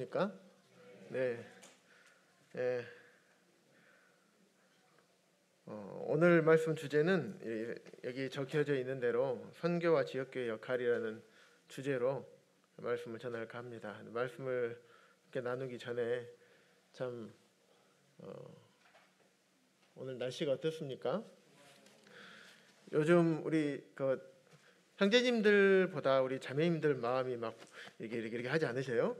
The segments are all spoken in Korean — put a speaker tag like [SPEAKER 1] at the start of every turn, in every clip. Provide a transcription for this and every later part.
[SPEAKER 1] 계십니까? 네. 예. 오늘 말씀 주제는 여기 적혀져 있는 대로 선교와 지역교회 역할이라는 주제로 말씀을 전할까 합니다. 말씀을 이렇게 나누기 전에 참 오늘 날씨가 어떻습니까? 요즘 우리 형제님들보다 우리 자매님들 마음이 막 이렇게 하지 않으세요?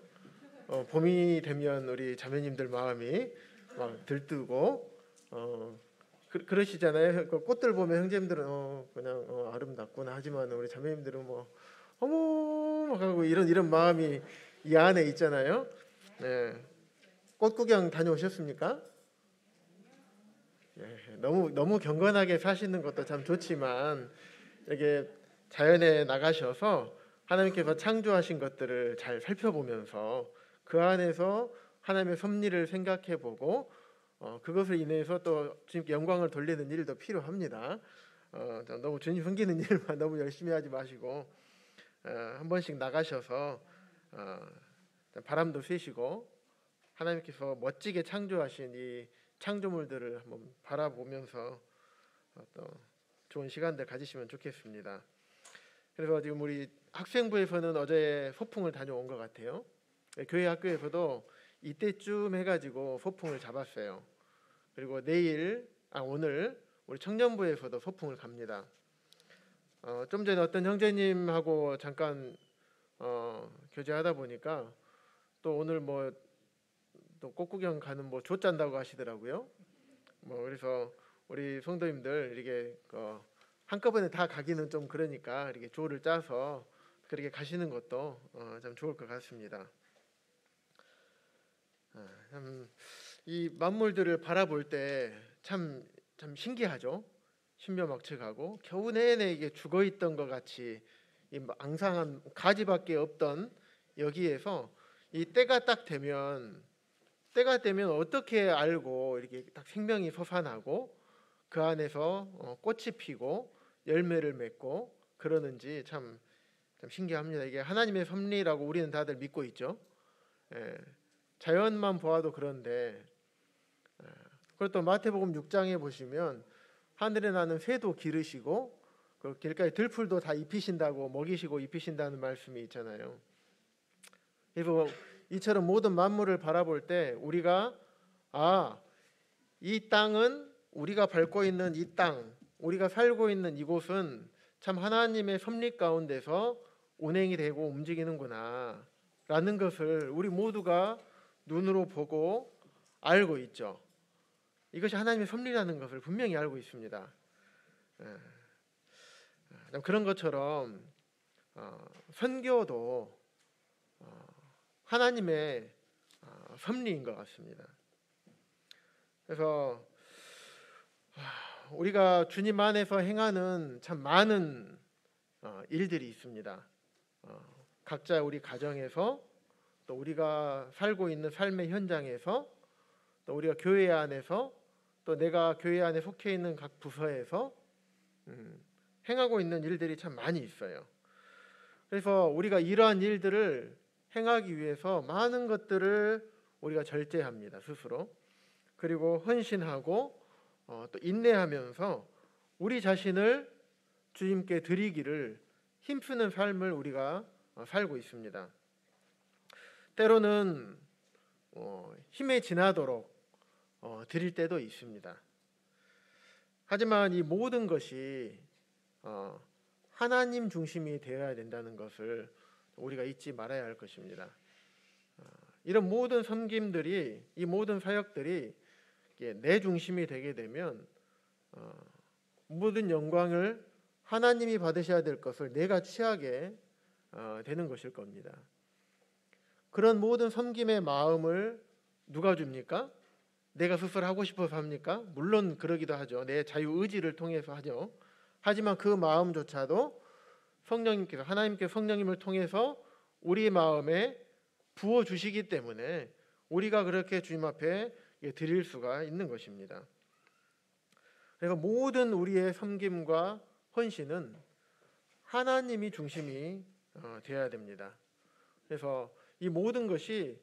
[SPEAKER 1] 봄이 되면 우리 자매님들 마음이 막 들뜨고 그러시잖아요. 그 꽃들 보면 형제님들은 그냥 아름답구나 하지만 우리 자매님들은 뭐 어머 막 하고 이런 마음이 이 안에 있잖아요. 네. 꽃 구경 다녀오셨습니까? 네. 너무 경건하게 사시는 것도 참 좋지만 이게 자연에 나가셔서 하나님께서 창조하신 것들을 잘 살펴보면서 그 안에서 하나님의 섭리를 생각해보고 그것을 인해서 또 주님께 영광을 돌리는 일도 필요합니다. 너무 주님 섬기는 일만 너무 열심히 하지 마시고 한 번씩 나가셔서 바람도 쐬시고 하나님께서 멋지게 창조하신 이 창조물들을 한번 바라보면서 또 좋은 시간들 가지시면 좋겠습니다. 그래서 지금 우리 학생부에서는 어제 소풍을 다녀온 것 같아요. 교회 학교에서도 이때쯤 해가지고 소풍을 잡았어요. 그리고 오늘 우리 청년부에서도 소풍을 갑니다. 좀 전에 어떤 형제님하고 잠깐 교제하다 보니까 또 오늘 또 꽃구경 가는 조 짠다고 하시더라고요. 그래서 우리 성도님들 이렇게 한꺼번에 다 가기는 좀 그러니까 이렇게 조를 짜서 그렇게 가시는 것도 참 좋을 것 같습니다. 이 만물들을 바라볼 때 참 신기하죠. 신묘막측하고 겨우 내내 이게 죽어 있던 것 같이 이 앙상한 가지밖에 없던 여기에서 이 때가 되면 어떻게 알고 이렇게 딱 생명이 솟아나고 그 안에서 꽃이 피고 열매를 맺고 그러는지 참 신기합니다. 이게 하나님의 섭리라고 우리는 다들 믿고 있죠. 자연만 보아도 그런데 그리고 또 마태복음 6장에 보시면 하늘에 나는 새도 기르시고 그 길가에 들풀도 다 입히신다고 먹이시고 입히신다는 말씀이 있잖아요. 그래서 이처럼 모든 만물을 바라볼 때 우리가 이 땅은 우리가 밟고 있는 이 땅, 우리가 살고 있는 이곳은 참 하나님의 섭리 가운데서 운행이 되고 움직이는구나 라는 것을 우리 모두가 눈으로 보고 알고 있죠. 이것이 하나님의 섭리라는 것을 분명히 알고 있습니다. 그런 것처럼 선교도 하나님의 섭리인 것 같습니다. 그래서 우리가 주님 안에서 행하는 참 많은 일들이 있습니다. 각자 우리 가정에서 또 우리가 살고 있는 삶의 현장에서 또 우리가 교회 안에서 또 내가 교회 안에 속해 있는 각 부서에서 행하고 있는 일들이 참 많이 있어요. 그래서 우리가 이러한 일들을 행하기 위해서 많은 것들을 우리가 절제합니다. 스스로. 그리고 헌신하고 또 인내하면서 우리 자신을 주님께 드리기를 힘쓰는 삶을 우리가 살고 있습니다. 때로는 힘에 지나도록 드릴 때도 있습니다. 하지만 이 모든 것이 하나님 중심이 되어야 된다는 것을 우리가 잊지 말아야 할 것입니다. 이런 모든 섬김들이, 이 모든 사역들이 내 중심이 되게 되면 모든 영광을 하나님이 받으셔야 될 것을 내가 취하게 되는 것일 겁니다. 그런 모든 섬김의 마음을 누가 줍니까? 내가 스스로 하고 싶어서 합니까? 물론 그러기도 하죠. 내 자유의지를 통해서 하죠. 하지만 그 마음조차도 성령님께서, 하나님께 성령님을 통해서 우리 마음에 부어주시기 때문에 우리가 그렇게 주님 앞에 드릴 수가 있는 것입니다. 그래서 모든 우리의 섬김과 헌신은 하나님이 중심이 되어야 됩니다. 그래서 이 모든 것이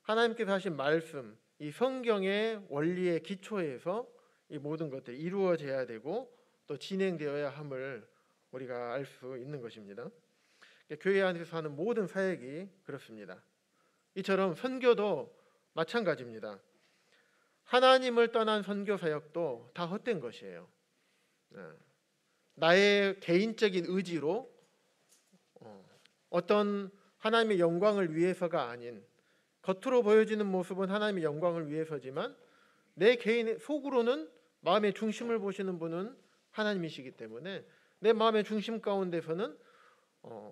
[SPEAKER 1] 하나님께서 하신 말씀, 이 성경의 원리의 기초에서 이 모든 것들이 이루어져야 되고 또 진행되어야 함을 우리가 알 수 있는 것입니다. 교회 안에서 하는 모든 사역이 그렇습니다. 이처럼 선교도 마찬가지입니다. 하나님을 떠난 선교 사역도 다 헛된 것이에요. 나의 개인적인 의지로 어떤 하나님의 영광을 위해서가 아닌, 겉으로 보여지는 모습은 하나님의 영광을 위해서지만 내 개인의 속으로는 마음의 중심을 보시는 분은 하나님이시기 때문에 내 마음의 중심 가운데서는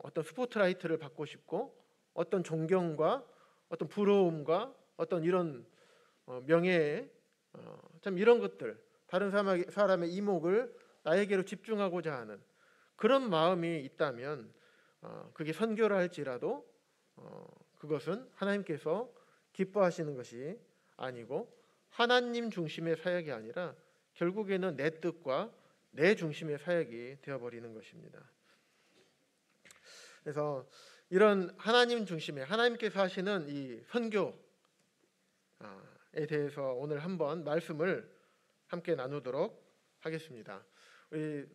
[SPEAKER 1] 어떤 스포트라이트를 받고 싶고 어떤 존경과 어떤 부러움과 어떤 이런 명예, 참 이런 것들, 다른 사람의 이목을 나에게로 집중하고자 하는 그런 마음이 있다면 그게 선교라 할지라도 그것은 하나님께서 기뻐하시는 것이 아니고 하나님 중심의 사역이 아니라 결국에는 내 뜻과 내 중심의 사역이 되어버리는 것입니다. 그래서 이런 하나님 중심의, 하나님께서 하시는 이 선교에 대해서 오늘 한번 말씀을 함께 나누도록 하겠습니다. 우리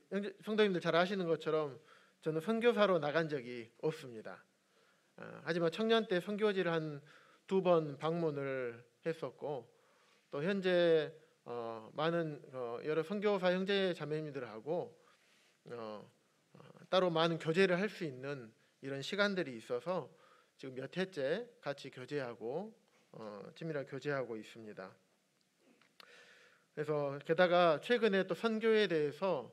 [SPEAKER 1] 성도님들 잘 아시는 것처럼 저는 선교사로 나간 적이 없습니다. 하지만 청년 때 선교지를 한 2번 방문을 했었고 또 현재 많은 여러 선교사 형제 자매님들하고 따로 많은 교제를 할 수 있는 이런 시간들이 있어서 지금 몇 해째 같이 교제하고 친밀하게 교제하고 있습니다. 그래서 게다가 최근에 또 선교에 대해서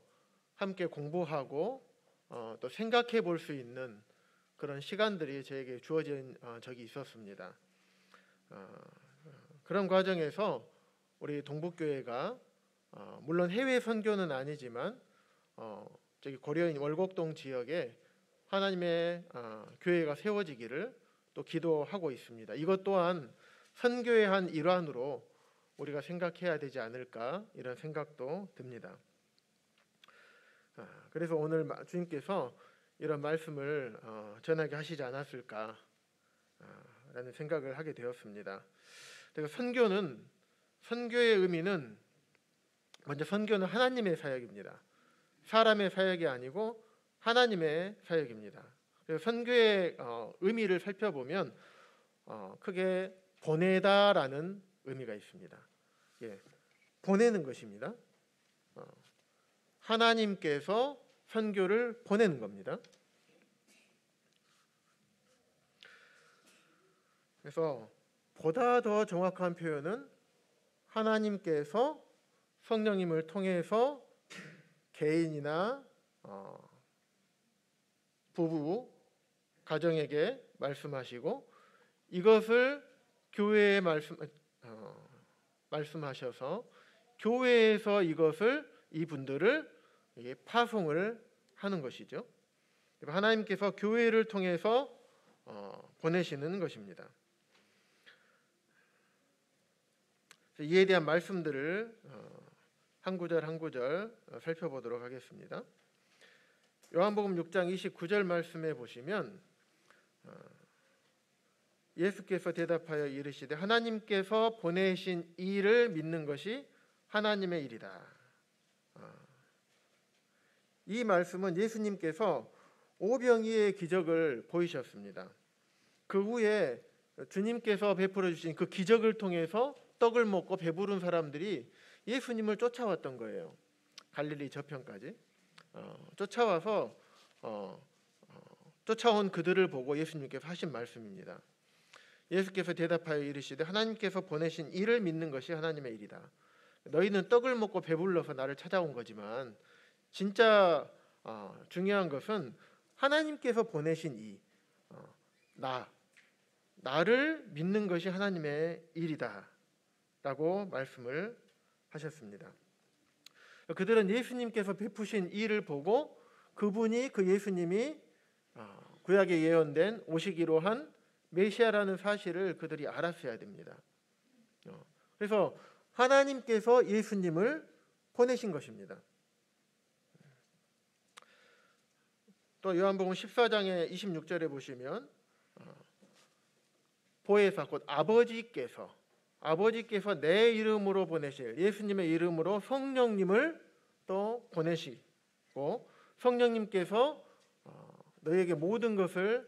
[SPEAKER 1] 함께 공부하고 또 생각해 볼 수 있는 그런 시간들이 저에게 주어진 적이 있었습니다. 그런 과정에서 우리 동북교회가 물론 해외 선교는 아니지만 저기 고려인 월곡동 지역에 하나님의 교회가 세워지기를 또 기도하고 있습니다. 이것 또한 선교의 한 일환으로 우리가 생각해야 되지 않을까 이런 생각도 듭니다. 그래서 오늘 주님께서 이런 말씀을 전하게 하시지 않았을까 라는 생각을 하게 되었습니다. 그래서 선교의 의미는 먼저 선교는 하나님의 사역입니다. 사람의 사역이 아니고 하나님의 사역입니다. 그래서 선교의 의미를 살펴보면 크게 보내다라는 의미가 있습니다. 보내는 것입니다. 하나님께서 선교를 보내는 겁니다. 그래서 보다 더 정확한 표현은 하나님께서 성령님을 통해서 개인이나 부부, 가정에게 말씀하시고 이것을 교회에 말씀하셔서 교회에서 이분들을 파송을 하는 것이죠. 하나님께서 교회를 통해서 보내시는 것입니다. 이에 대한 말씀들을 한 구절 한 구절 살펴보도록 하겠습니다. 요한복음 6장 29절 말씀에 보시면 예수께서 대답하여 이르시되 하나님께서 보내신 이를 믿는 것이 하나님의 일이다. 이 말씀은 예수님께서 오병이의 기적을 보이셨습니다. 그 후에 주님께서 베풀어 주신 그 기적을 통해서 떡을 먹고 배부른 사람들이 예수님을 쫓아왔던 거예요. 갈릴리 저편까지 쫓아와서 쫓아온 그들을 보고 예수님께서 하신 말씀입니다. 예수께서 대답하여 이르시되 하나님께서 보내신 이를 믿는 것이 하나님의 일이다. 너희는 떡을 먹고 배불러서 나를 찾아온 거지만 진짜 중요한 것은 하나님께서 보내신 나를 믿는 것이 하나님의 일이다 라고 말씀을 하셨습니다. 그들은 예수님께서 베푸신 일을 보고 그분이 그 예수님이 구약에 예언된 오시기로 한 메시아라는 사실을 그들이 알았어야 됩니다. 그래서 하나님께서 예수님을 보내신 것입니다. 또 요한복음 14장의 26절에 보시면 보혜사 곧 아버지께서 내 이름으로 보내실 예수님의 이름으로 성령님을 또 보내시고 성령님께서 너희에게 모든 것을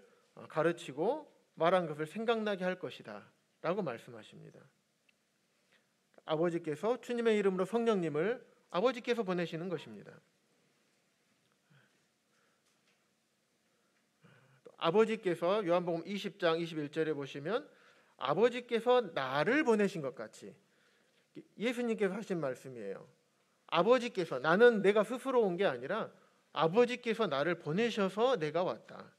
[SPEAKER 1] 가르치고 말한 것을 생각나게 할 것이다 라고 말씀하십니다. 아버지께서 주님의 이름으로 성령님을 아버지께서 보내시는 것입니다. 아버지께서 요한복음 20장 21절에 보시면 아버지께서 나를 보내신 것 같이 예수님께서 하신 말씀이에요. 아버지께서, 나는 내가 스스로 온 게 아니라 아버지께서 나를 보내셔서 내가 왔다.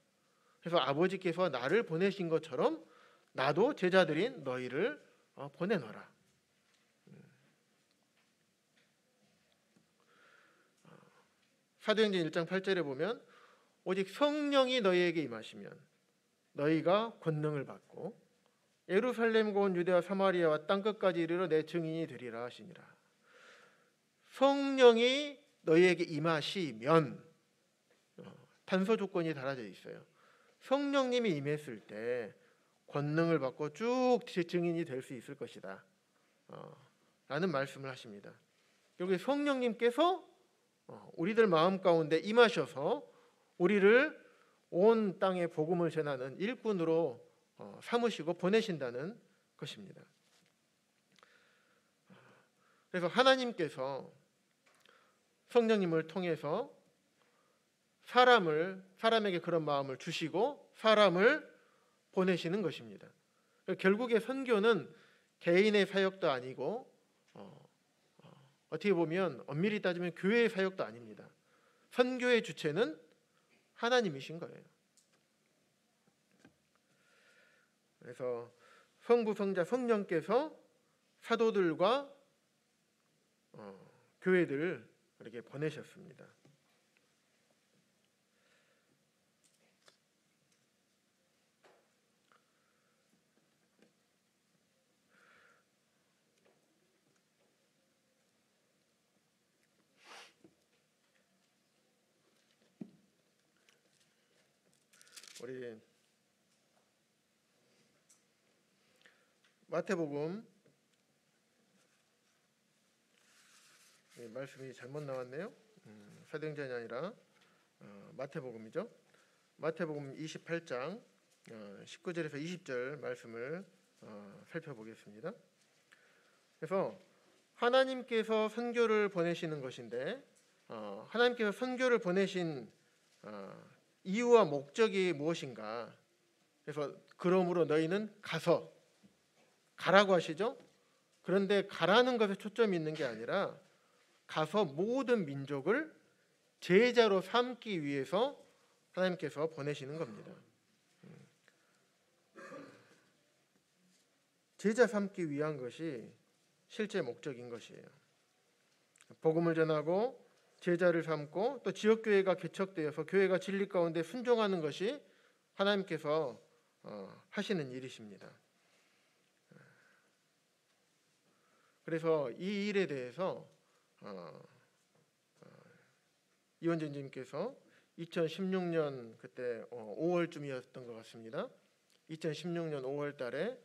[SPEAKER 1] 그래서 아버지께서 나를 보내신 것처럼 나도 제자들인 너희를 보내노라. 사도행전 1장 8절에 보면 오직 성령이 너희에게 임하시면 너희가 권능을 받고 예루살렘과 온 유대와 사마리아와 땅끝까지 이르러 내 증인이 되리라 하시니라. 성령이 너희에게 임하시면 단서 조건이 달아져 있어요. 성령님이 임했을 때 권능을 받고 쭉 증인이 될 수 있을 것이다 라는 말씀을 하십니다. 여기 성령님께서 우리들 마음 가운데 임하셔서 우리를 온 땅에 복음을 전하는 일꾼으로 삼으시고 보내신다는 것입니다. 그래서 하나님께서 성령님을 통해서 사람에게 그런 마음을 주시고 사람을 보내시는 것입니다. 결국에 선교는 개인의 사역도 아니고 어떻게 보면 엄밀히 따지면 교회의 사역도 아닙니다. 선교의 주체는 하나님이신 거예요. 그래서 성부, 성자, 성령께서 사도들과 교회들을 이렇게 보내셨습니다. 우리 마태복음 말씀이 잘못 나왔네요. 사도행전이 아니라 마태복음이죠. 마태복음 28장 19절에서 20절 말씀을 살펴보겠습니다. 그래서 하나님께서 선교를 보내시는 것인데 하나님께서 선교를 보내신 이유와 목적이 무엇인가? 그래서 그러므로 너희는 가라고 하시죠. 그런데 가라는 것에 초점이 있는 게 아니라 가서 모든 민족을 제자로 삼기 위해서 하나님께서 보내시는 겁니다. 제자 삼기 위한 것이 실제 목적인 것이에요. 복음을 전하고 제자를 삼고 또 지역교회가 개척되어서 교회가 진리 가운데 순종하는 것이 하나님께서 하시는 일이십니다. 그래서 이 일에 대해서 이원진님께서 2016년 그때 5월쯤이었던 것 같습니다. 2016년 5월 달에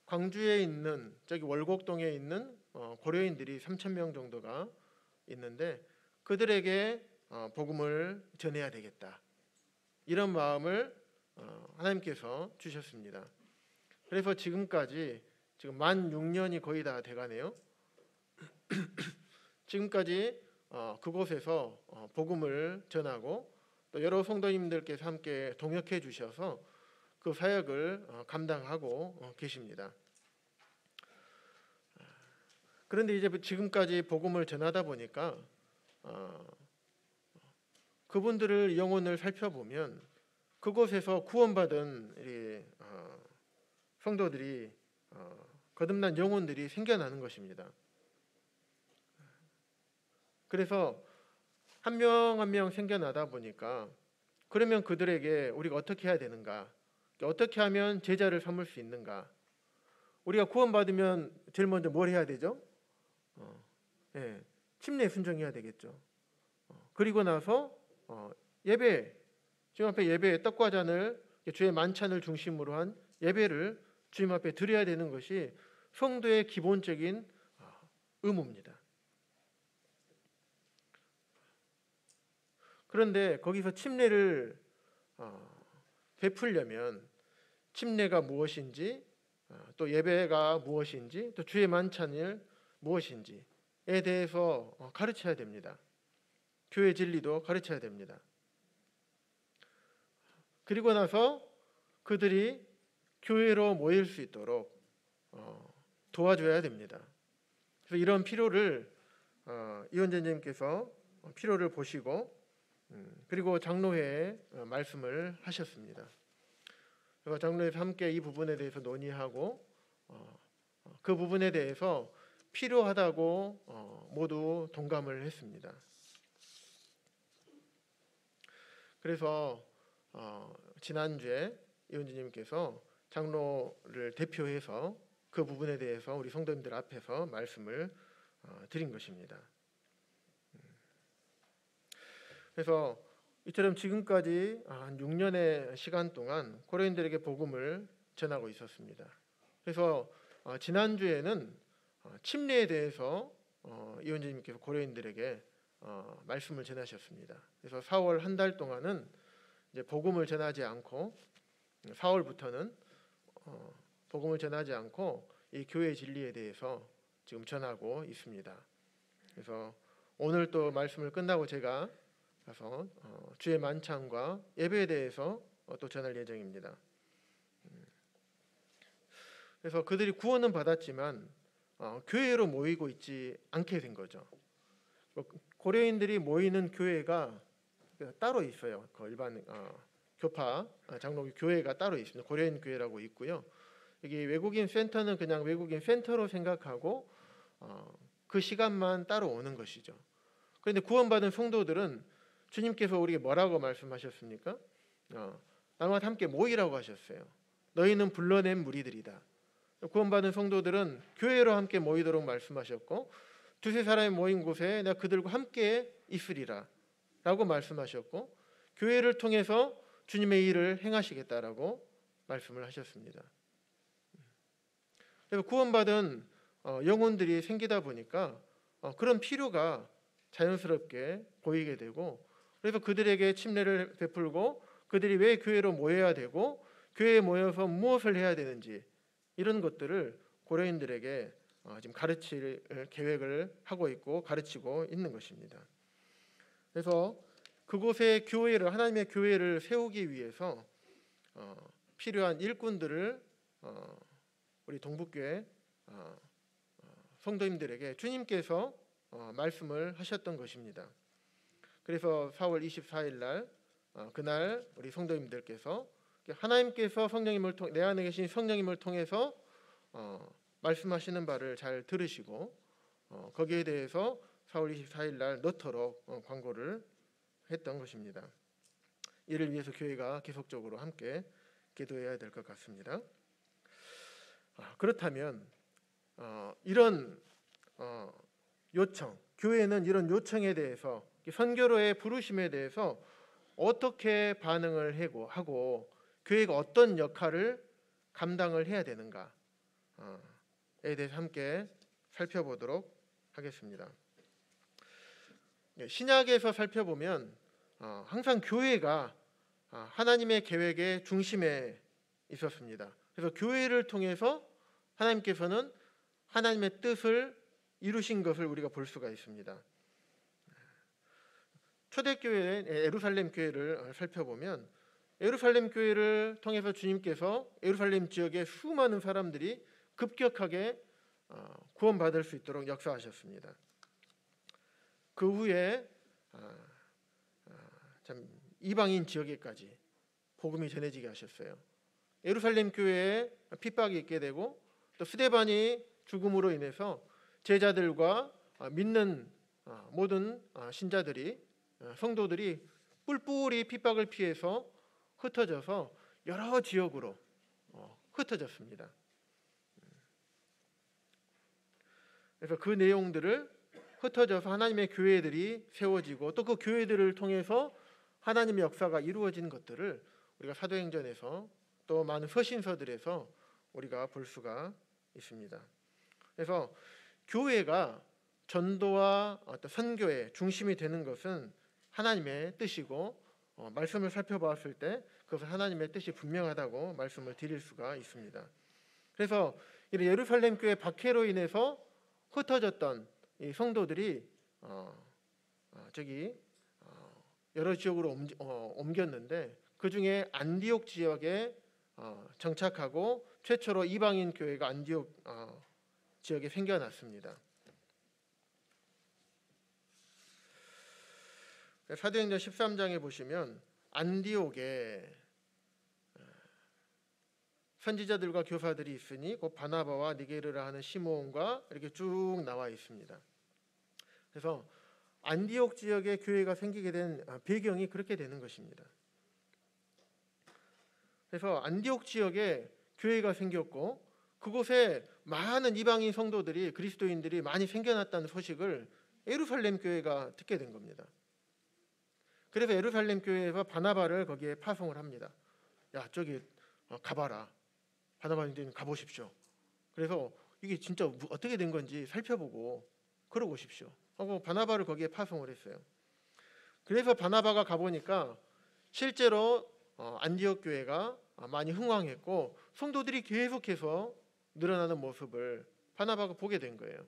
[SPEAKER 1] 광주에 있는 저기 월곡동에 있는 고려인들이 3,000명 정도가 있는데 그들에게 복음을 전해야 되겠다. 이런 마음을 하나님께서 주셨습니다. 그래서 지금까지 만 6년이 거의 다 돼가네요. 지금까지 그곳에서 복음을 전하고 또 여러 성도님들께서 함께 동역해 주셔서 그 사역을 감당하고 계십니다. 그런데 이제 지금까지 복음을 전하다 보니까 그분들을 영혼을 살펴보면 그곳에서 구원받은 성도들이 거듭난 영혼들이 생겨나는 것입니다. 그래서 한 명 한 명 생겨나다 보니까 그러면 그들에게 우리가 어떻게 해야 되는가? 어떻게 하면 제자를 삼을 수 있는가? 우리가 구원받으면 제일 먼저 뭘 해야 되죠? 침례 순종해야 되겠죠. 그리고 나서 예배, 지금 앞에 예배에 떡과 잔을 주의 만찬을 중심으로 한 예배를 주님 앞에 드려야 되는 것이 성도의 기본적인 의무입니다. 그런데 거기서 침례를 베풀려면 침례가 무엇인지, 또 예배가 무엇인지, 또 주의 만찬일 무엇인지에 대해서 가르쳐야 됩니다. 교회 진리도 가르쳐야 됩니다. 그리고 나서 그들이 교회로 모일 수 있도록 도와줘야 됩니다. 그래서 이런 필요를 이 원장님께서 필요를 보시고 그리고 장로회에 말씀을 하셨습니다. 그래서 장로회에서 함께 이 부분에 대해서 논의하고 그 부분에 대해서 필요하다고 모두 동감을 했습니다. 그래서 지난주에 이원주님께서 장로를 대표해서 그 부분에 대해서 우리 성도님들 앞에서 말씀을 드린 것입니다. 그래서 이처럼 지금까지 한 6년의 시간 동안 고려인들에게 복음을 전하고 있었습니다. 그래서 지난주에는 침례에 대해서 이원주님께서 고려인들에게 말씀을 전하셨습니다. 그래서 4월 한 달 동안은 이제 복음을 전하지 않고 4월부터는 복음을 전하지 않고 이 교회 진리에 대해서 지금 전하고 있습니다. 그래서 오늘 또 말씀을 끝나고 제가 가서 주의 만찬과 예배에 대해서 또 전할 예정입니다. 그래서 그들이 구원은 받았지만 교회로 모이고 있지 않게 된 거죠. 고려인들이 모이는 교회가 따로 있어요. 그 일반 교파 장로교 교회가 따로 있습니다. 고려인 교회라고 있고요. 여기 외국인 센터는 그냥 외국인 센터로 생각하고 그 시간만 따로 오는 것이죠. 그런데 구원받은 성도들은 주님께서 우리에게 뭐라고 말씀하셨습니까? 나와 함께 모이라고 하셨어요. 너희는 불러낸 무리들이다. 구원받은 성도들은 교회로 함께 모이도록 말씀하셨고 두세 사람이 모인 곳에 내가 그들과 함께 있으리라 라고 말씀하셨고 교회를 통해서 주님의 일을 행하시겠다라고 말씀을 하셨습니다. 그래서 구원받은 영혼들이 생기다 보니까 그런 필요가 자연스럽게 보이게 되고 그래서 그들에게 침례를 베풀고 그들이 왜 교회로 모여야 되고 교회에 모여서 무엇을 해야 되는지 이런 것들을 고려인들에게 지금 가르칠 계획을 하고 있고 가르치고 있는 것입니다. 그래서 그곳에 교회를 하나님의 교회를 세우기 위해서 필요한 일꾼들을 우리 동북교회 성도님들에게 주님께서 말씀을 하셨던 것입니다. 그래서 4월 24일 날 그날 우리 성도님들께서 하나님께서 성령님을 내 안에 계신 성령님을 통해서 말씀하시는 바를 잘 들으시고 거기에 대해서 4월 24일 날 넣도록 광고를 했던 것입니다. 이를 위해서 교회가 계속적으로 함께 기도해야 될 것 같습니다. 그렇다면 이런 요청, 교회는 이런 요청에 대해서 선교로의 부르심에 대해서 어떻게 반응을 하고 교회가 어떤 역할을 감당을 해야 되는가에 대해서 함께 살펴보도록 하겠습니다. 신약에서 살펴보면 항상 교회가 하나님의 계획의 중심에 있었습니다. 그래서 교회를 통해서 하나님께서는 하나님의 뜻을 이루신 것을 우리가 볼 수가 있습니다. 초대교회 예루살렘 교회를 살펴보면 예루살렘 교회를 통해서 주님께서 예루살렘 지역의 수많은 사람들이 급격하게 구원받을 수 있도록 역사하셨습니다. 그 후에 참 이방인 지역에까지 복음이 전해지게 하셨어요. 예루살렘 교회에 핍박이 있게 되고 또 스데반이 죽음으로 인해서 제자들과 믿는 모든 신자들이 성도들이 뿔뿔이 핍박을 피해서 흩어져서 여러 지역으로 흩어졌습니다. 그래서 그 내용들을 흩어져서 하나님의 교회들이 세워지고 또 그 교회들을 통해서 하나님의 역사가 이루어진 것들을 우리가 사도행전에서 또 많은 서신서들에서 우리가 볼 수가 있습니다. 그래서 교회가 전도와 어떤 선교의 중심이 되는 것은 하나님의 뜻이고 말씀을 살펴보았을 때 그것은 하나님의 뜻이 분명하다고 말씀을 드릴 수가 있습니다. 그래서 이 예루살렘 교회 박해로 인해서 흩어졌던 이 성도들이 여러 지역으로 옮겼는데 그 중에 안디옥 지역에 정착하고 최초로 이방인 교회가 안디옥 지역에 생겨났습니다. 사도행전 13장에 보시면 안디옥에 선지자들과 교사들이 있으니 곧 바나바와 니게르라 하는 시므온과 이렇게 쭉 나와 있습니다. 그래서 안디옥 지역에 교회가 생기게 된 배경이 그렇게 되는 것입니다. 그래서 안디옥 지역에 교회가 생겼고 그곳에 많은 이방인 성도들이 그리스도인들이 많이 생겨났다는 소식을 예루살렘 교회가 듣게 된 겁니다. 그래서 예루살렘 교회에서 바나바를 거기에 파송을 합니다. 야, 저기 가봐라. 바나바님 가보십시오. 그래서 이게 진짜 어떻게 된 건지 살펴보고 그러고 오십시오 하고 바나바를 거기에 파송을 했어요. 그래서 바나바가 가보니까 실제로 안디옥 교회가 많이 흥왕했고 성도들이 계속해서 늘어나는 모습을 바나바가 보게 된 거예요.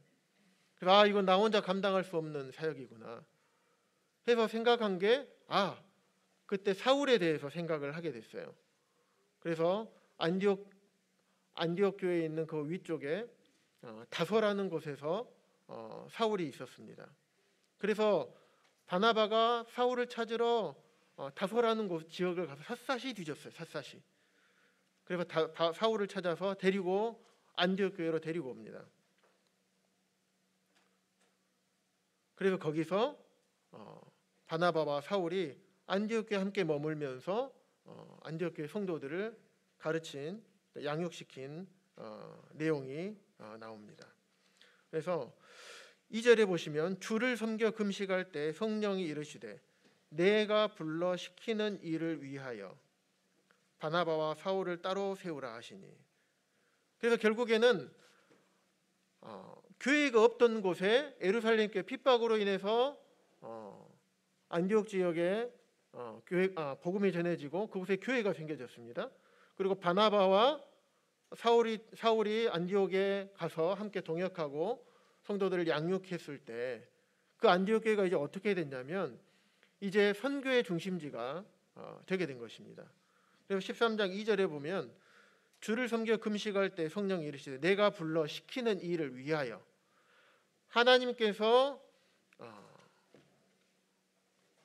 [SPEAKER 1] 그래서 이건 나 혼자 감당할 수 없는 사역이구나 해서 생각한 게 그때 사울에 대해서 생각을 하게 됐어요. 그래서 안디옥 교회에 있는 그 위쪽에 다소라는 곳에서 사울이 있었습니다. 그래서 바나바가 사울을 찾으러 다소라는 곳 지역을 가서 샅샅이 뒤졌어요. 샅샅이. 그래서 사울을 찾아서 데리고 안디옥 교회로 데리고 옵니다. 그래서 거기서 바나바와 사울이 안디옥 교회에 함께 머물면서 안디옥 교회 성도들을 가르친 양육시킨 내용이 나옵니다. 그래서 2절에 보시면 주를 섬겨 금식할 때 성령이 이르시되 내가 불러 시키는 일을 위하여 바나바와 사울을 따로 세우라 하시니. 그래서 결국에는 교회가 없던 곳에 예루살렘 교회 핍박으로 인해서 안디옥 지역에 복음이 전해지고 그곳에 교회가 생겨졌습니다. 그리고 바나바와 사울이 안디옥에 가서 함께 동역하고 성도들을 양육했을 때 그 안디옥 교회가 이제 어떻게 됐냐면 이제 선교의 중심지가 되게 된 것입니다. 그래서 13장 2절에 보면 주를 섬겨 금식할 때 성령이 이르시되 내가 불러 시키는 일을 위하여. 하나님께서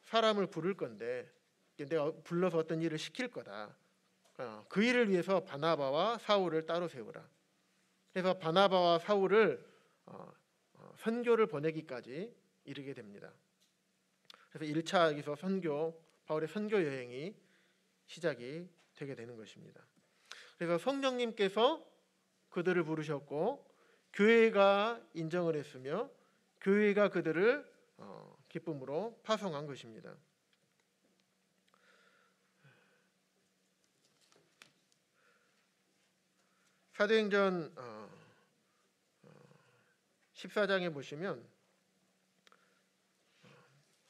[SPEAKER 1] 사람을 부를 건데 내가 불러서 어떤 일을 시킬 거다. 그 일을 위해서 바나바와 사울을 따로 세우라. 그래서 바나바와 사울을 선교를 보내기까지 이르게 됩니다. 그래서 1차 여기서 바울의 선교 여행이 시작이 되게 되는 것입니다. 그래서 성령님께서 그들을 부르셨고 교회가 인정을 했으며 교회가 그들을 기쁨으로 파송한 것입니다. 사도행전 14장에 보시면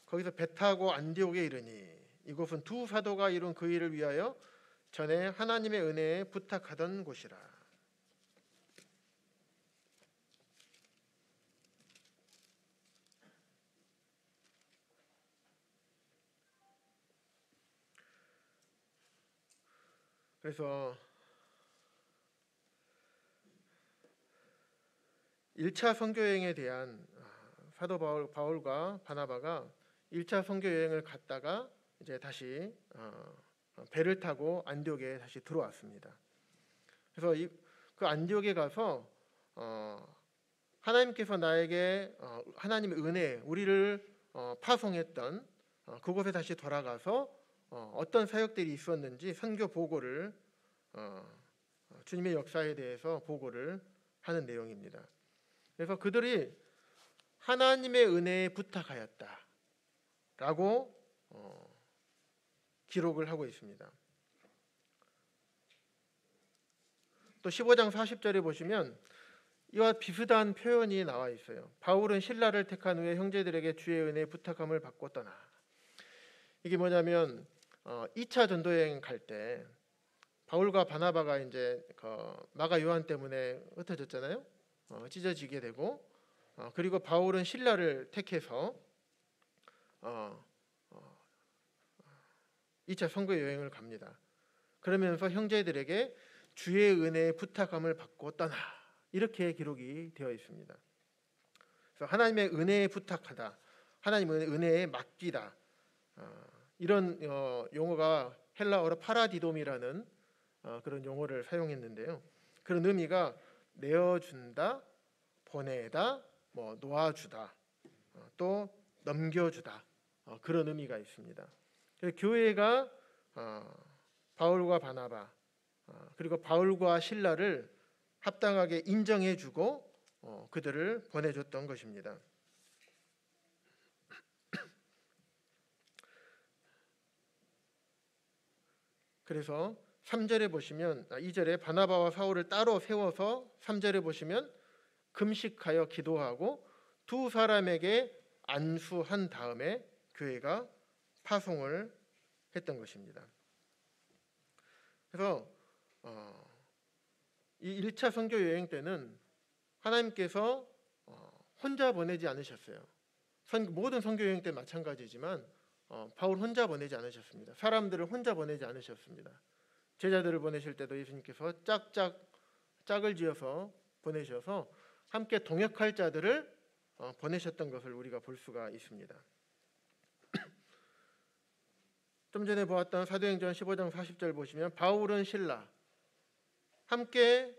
[SPEAKER 1] 거기서 배 타고 안디옥에 이르니 이곳은 두 사도가 이룬 그 일을 위하여 전에 하나님의 은혜에 부탁하던 곳이라. 그래서 1차 선교여행에 대한 사도 바울과 바나바가 1차 선교여행을 갔다가 이제 다시 배를 타고 안디옥에 다시 들어왔습니다. 그래서 그 안디옥에 가서 하나님께서 나에게 하나님의 은혜, 우리를 파송했던 그곳에 다시 돌아가서 어떤 사역들이 있었는지 선교 보고를 주님의 역사에 대해서 보고를 하는 내용입니다. 그래서 그들이 하나님의 은혜에 부탁하였다라고 기록을 하고 있습니다. 또 15장 40절에 보시면 이와 비슷한 표현이 나와 있어요. 바울은 신라를 택한 후에 형제들에게 주의 은혜의 부탁함을 받고 떠나. 이게 뭐냐면 2차 전도 여행 갈 때 바울과 바나바가 이제 마가 요한 때문에 흩어졌잖아요. 찢어지게 되고 그리고 바울은 신라를 택해서 2차 선교 여행을 갑니다. 그러면서 형제들에게 주의 은혜의 부탁함을 받고 떠나 이렇게 기록이 되어 있습니다. 그래서 하나님의 은혜에 부탁하다, 하나님의 은혜에 맡기다 이런 용어가 헬라어로 파라디돔이라는 그런 용어를 사용했는데요. 그런 의미가 내어준다, 보내다, 뭐 놓아주다, 또 넘겨주다 그런 의미가 있습니다. 그래서 교회가 바울과 바나바 그리고 바울과 신라를 합당하게 인정해주고 그들을 보내줬던 것입니다. 그래서 3절에 보시면 2절에 바나바와 사울을 따로 세워서 3절에 보시면 금식하여 기도하고 두 사람에게 안수한 다음에 교회가 파송을 했던 것입니다. 그래서 이 1차 선교 여행 때는 하나님께서 혼자 보내지 않으셨어요. 모든 선교 여행 때 마찬가지지만 바울 혼자 보내지 않으셨습니다. 사람들을 혼자 보내지 않으셨습니다. 제자들을 보내실 때도 예수님께서 짝을 지어서 보내셔서 함께 동역할 자들을 보내셨던 것을 우리가 볼 수가 있습니다. 좀 전에 보았던 사도행전 15장 40절 보시면 바울은 신라 함께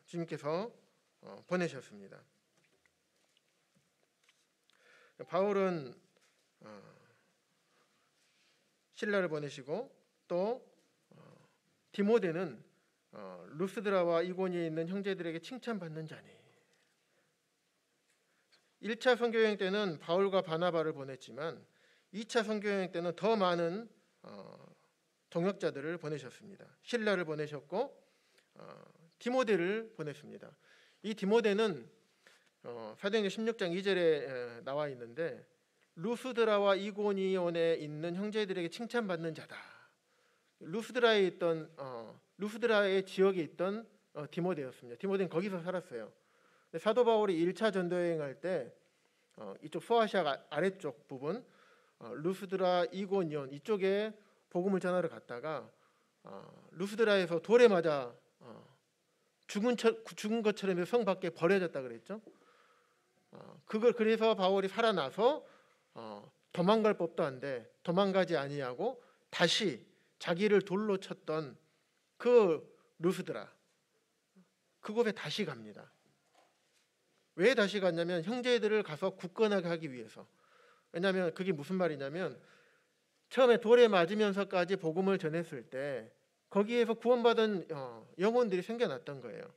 [SPEAKER 1] 주님께서 보내셨습니다. 바울은 신라를 보내시고 또 디모데는 루스드라와 이고니에 있는 형제들에게 칭찬받는 자니. 1차 선교여행 때는 바울과 바나바를 보냈지만 2차 선교여행 때는 더 많은 동역자들을 보내셨습니다. 신라를 보내셨고 디모데를 보냈습니다. 이 디모데는 사도행전 16장 2절에 나와 있는데 루스드라와 이고니온에 있는 형제들에게 칭찬받는 자다. 루스드라의 지역에 있던 디모데였습니다. 디모데는 거기서 살았어요. 사도 바울이 1차 전도 여행할 때 이쪽 소아시아 아래쪽 부분 루스드라, 이고니온 이쪽에 복음을 전하러 갔다가 루스드라에서 돌에 맞아 죽은 것처럼 성 밖에 버려졌다 그랬죠. 그래서 바울이 살아나서 도망갈 법도 한데 도망가지 아니하고 다시 자기를 돌로 쳤던 그 루스드라 그곳에 다시 갑니다. 왜 다시 갔냐면 형제들을 가서 굳건하게 하기 위해서. 왜냐하면 그게 무슨 말이냐면 처음에 돌에 맞으면서까지 복음을 전했을 때 거기에서 구원받은 영혼들이 생겨났던 거예요.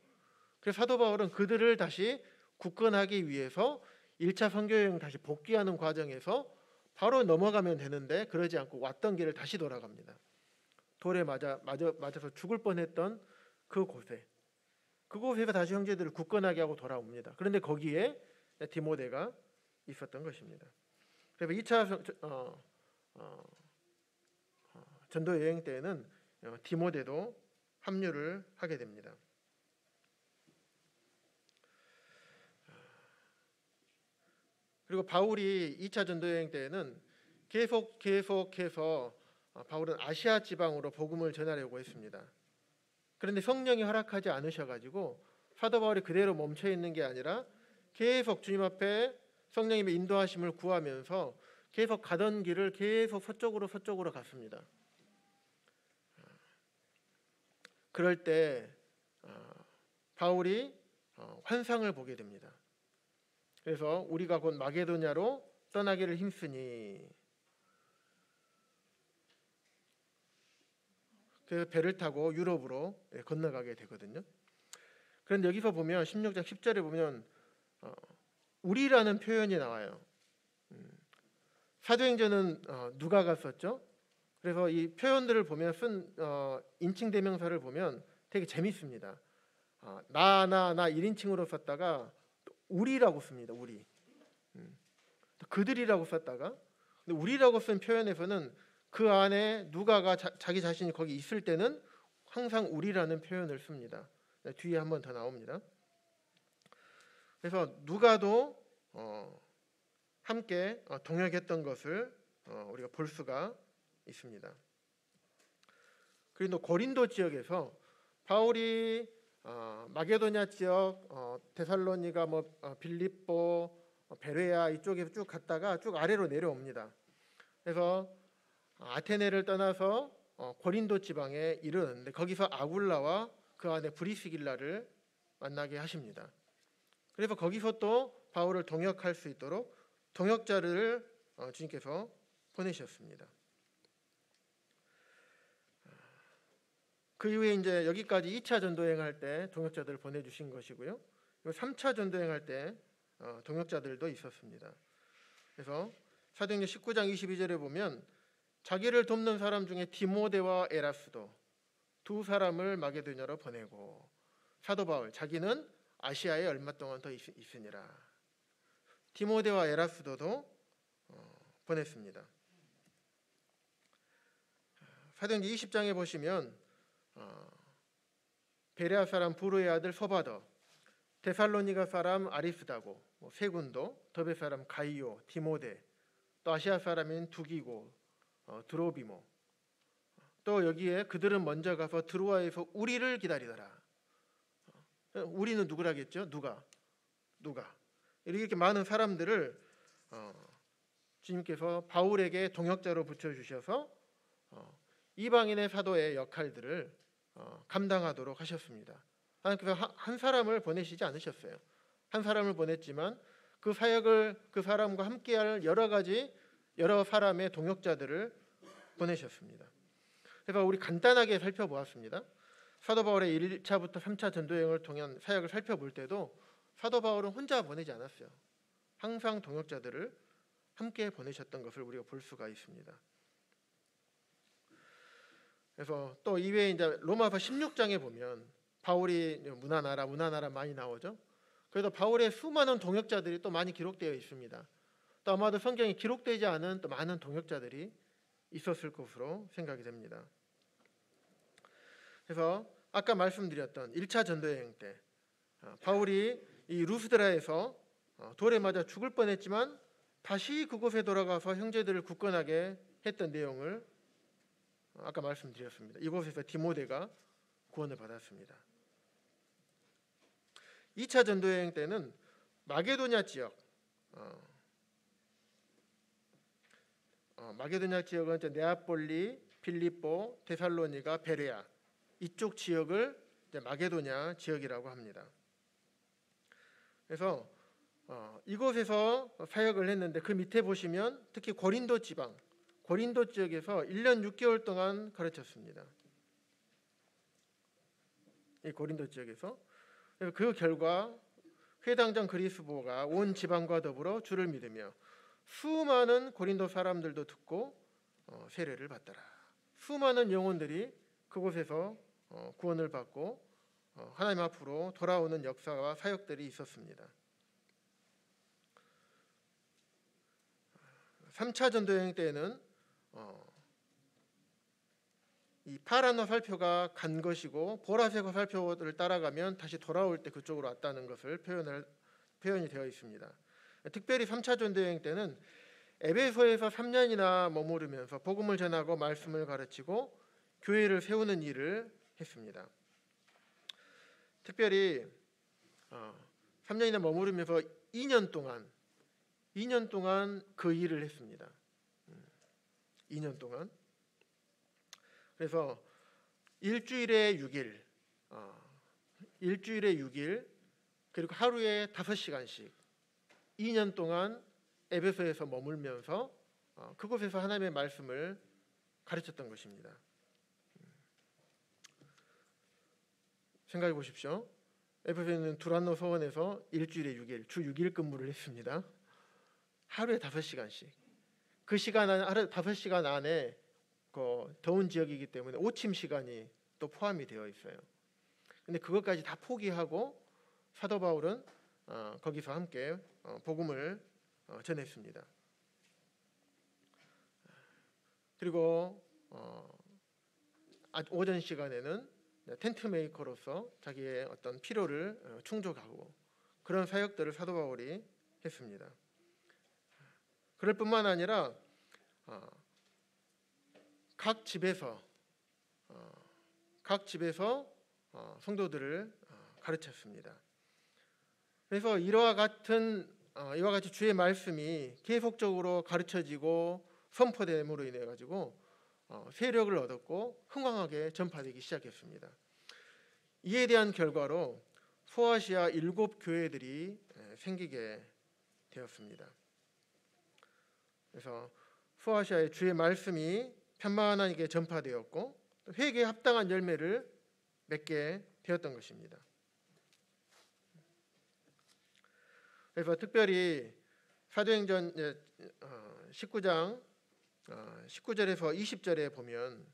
[SPEAKER 1] 그래서 사도 바울은 그들을 다시 굳건하기 위해서 1차 선교여행 다시 복귀하는 과정에서 바로 넘어가면 되는데 그러지 않고 왔던 길을 다시 돌아갑니다. 돌에 맞아서 죽을 뻔했던 그곳에서 다시 형제들을 굳건하게 하고 돌아옵니다. 그런데 거기에 디모데가 있었던 것입니다. 그래서 2차 전도 여행 때에는 디모데도 합류를 하게 됩니다. 그리고 바울이 2차 전도 여행 때에는 계속해서 바울은 아시아 지방으로 복음을 전하려고 했습니다. 그런데 성령이 허락하지 않으셔가지고 사도 바울이 그대로 멈춰 있는 게 아니라 계속 주님 앞에 성령님의 인도하심을 구하면서 계속 가던 길을 계속 서쪽으로 갔습니다. 그럴 때 바울이 환상을 보게 됩니다. 그래서 우리가 곧 마게도냐로 떠나기를 힘쓰니 그래서 배를 타고 유럽으로 건너가게 되거든요. 그런데 여기서 보면 16장 10절에 보면 우리라는 표현이 나와요. 사도행전은 누가가 썼죠. 그래서 이 표현들을 보면 쓴 인칭 대명사를 보면 되게 재밌습니다. 나 1인칭으로 썼다가 우리라고 씁니다. 우리. 또 그들이라고 썼다가, 근데 우리라고 쓴 표현에서는 그 안에 누가가 자기 자신이 거기 있을 때는 항상 우리라는 표현을 씁니다. 뒤에 한 번 더 나옵니다. 그래서 누가도 함께 동역했던 것을 우리가 볼 수가 있습니다. 그리고 고린도 지역에서 바울이 마게도냐 지역, 데살로니가, 빌립보, 베레아 이쪽에서 쭉 갔다가 쭉 아래로 내려옵니다. 그래서 아테네를 떠나서 고린도 지방에 이르는데 거기서 아굴라와 그 안에 브리스길라를 만나게 하십니다. 그래서 거기서 또 바울을 동역할 수 있도록 동역자를 주님께서 보내셨습니다. 그 이후에 이제 여기까지 2차 전도행할 때 동역자들을 보내주신 것이고요. 3차 전도행할 때 동역자들도 있었습니다. 그래서 사도행전 19장 22절에 보면 자기를 돕는 사람 중에 디모데와 에라스도 두 사람을 마게도냐로 보내고 사도 바울 자기는 아시아에 얼마 동안 더 있으니라. 디모데와 에라스도도 보냈습니다. 사도행전 20장에 보시면 베레아 사람 부르의 아들 소바더, 데살로니가 사람 아리스다고, 세군도, 더베 사람 가이오, 디모데, 또 아시아 사람인 두기고, 드로비모, 또 여기에 그들은 먼저 가서 드로아에서 우리를 기다리더라. 우리는 누구라겠죠? 누가 이렇게 많은 사람들을 주님께서 바울에게 동역자로 붙여주셔서 이방인의 사도의 역할들을 감당하도록 하셨습니다. 하나님께서 한 사람을 보내시지 않으셨어요. 한 사람을 보냈지만 그 사역을 그 사람과 함께할 여러 사람의 동역자들을 보내셨습니다. 그래서 우리 간단하게 살펴보았습니다. 사도 바울의 1차부터 3차 전도여행을 통한 사역을 살펴볼 때도 사도 바울은 혼자 보내지 않았어요. 항상 동역자들을 함께 보내셨던 것을 우리가 볼 수가 있습니다. 그래서 또 이외에 이제 로마서 16장에 보면 바울이 문하나라 많이 나오죠. 그래서 바울의 수많은 동역자들이 또 많이 기록되어 있습니다. 또 아마도 성경에 기록되지 않은 또 많은 동역자들이 있었을 것으로 생각이 됩니다. 그래서 아까 말씀드렸던 1차 전도여행 때 바울이 이 루스드라에서 돌에 맞아 죽을 뻔했지만 다시 그곳에 돌아가서 형제들을 굳건하게 했던 내용을 아까 말씀드렸습니다. 이곳에서 디모데가 구원을 받았습니다. 2차 전도여행 때는 마게도냐 지역, 마게도냐 지역은 네아폴리, 빌립보, 데살로니가, 베레아 이쪽 지역을 마게도냐 지역이라고 합니다. 그래서 이곳에서 사역을 했는데 그 밑에 보시면 특히 고린도 지방, 고린도 지역에서 1년 6개월 동안 가르쳤습니다. 이 고린도 지역에서 그 결과 회당장 그리스보가 온 지방과 더불어 주를 믿으며 수많은 고린도 사람들도 듣고 세례를 받더라. 수많은 영혼들이 그곳에서 구원을 받고 하나님 앞으로 돌아오는 역사와 사역들이 있었습니다. 3차 전도여행 때에는 이 파란 화살표가 간 것이고 보라색 화살표를 따라가면 다시 돌아올 때 그쪽으로 왔다는 것을 표현이 되어 있습니다. 특별히 3차 전도여행 때는 에베소에서 3년이나 머무르면서 복음을 전하고 말씀을 가르치고 교회를 세우는 일을 했습니다. 특별히 3년이나 머무르면서 2년 동안 그 일을 했습니다. 2년 동안. 그래서 일주일에 6일 그리고 하루에 5시간씩 2년 동안 에베소에서 머물면서 그곳에서 하나님의 말씀을 가르쳤던 것입니다. 생각해 보십시오. 에베소에는 두란노 서원에서 일주일에 6일, 주 6일 근무를 했습니다. 하루에 5시간씩. 그 시간 안에 하루 5시간 안에 더운 지역이기 때문에 오침 시간이 또 포함이 되어 있어요. 근데 그것까지 다 포기하고 사도 바울은 거기서 함께 복음을 전했습니다. 그리고 오전 시간에는 텐트 메이커로서 자기의 어떤 필요를 충족하고 그런 사역들을 사도 바울이 했습니다. 그럴 뿐만 아니라 각 집에서 성도들을 가르쳤습니다. 그래서 이와 같이 주의 말씀이 계속적으로 가르쳐지고 선포됨으로 인해 가지고 세력을 얻었고 흥왕하게 전파되기 시작했습니다. 이에 대한 결과로 소아시아 7교회들이 생기게 되었습니다. 그래서 소아시아의 주의 말씀이 편만하게 전파되었고 회개에 합당한 열매를 맺게 되었던 것입니다. 그래서 특별히 사도행전 19장 19절에서 20절에 보면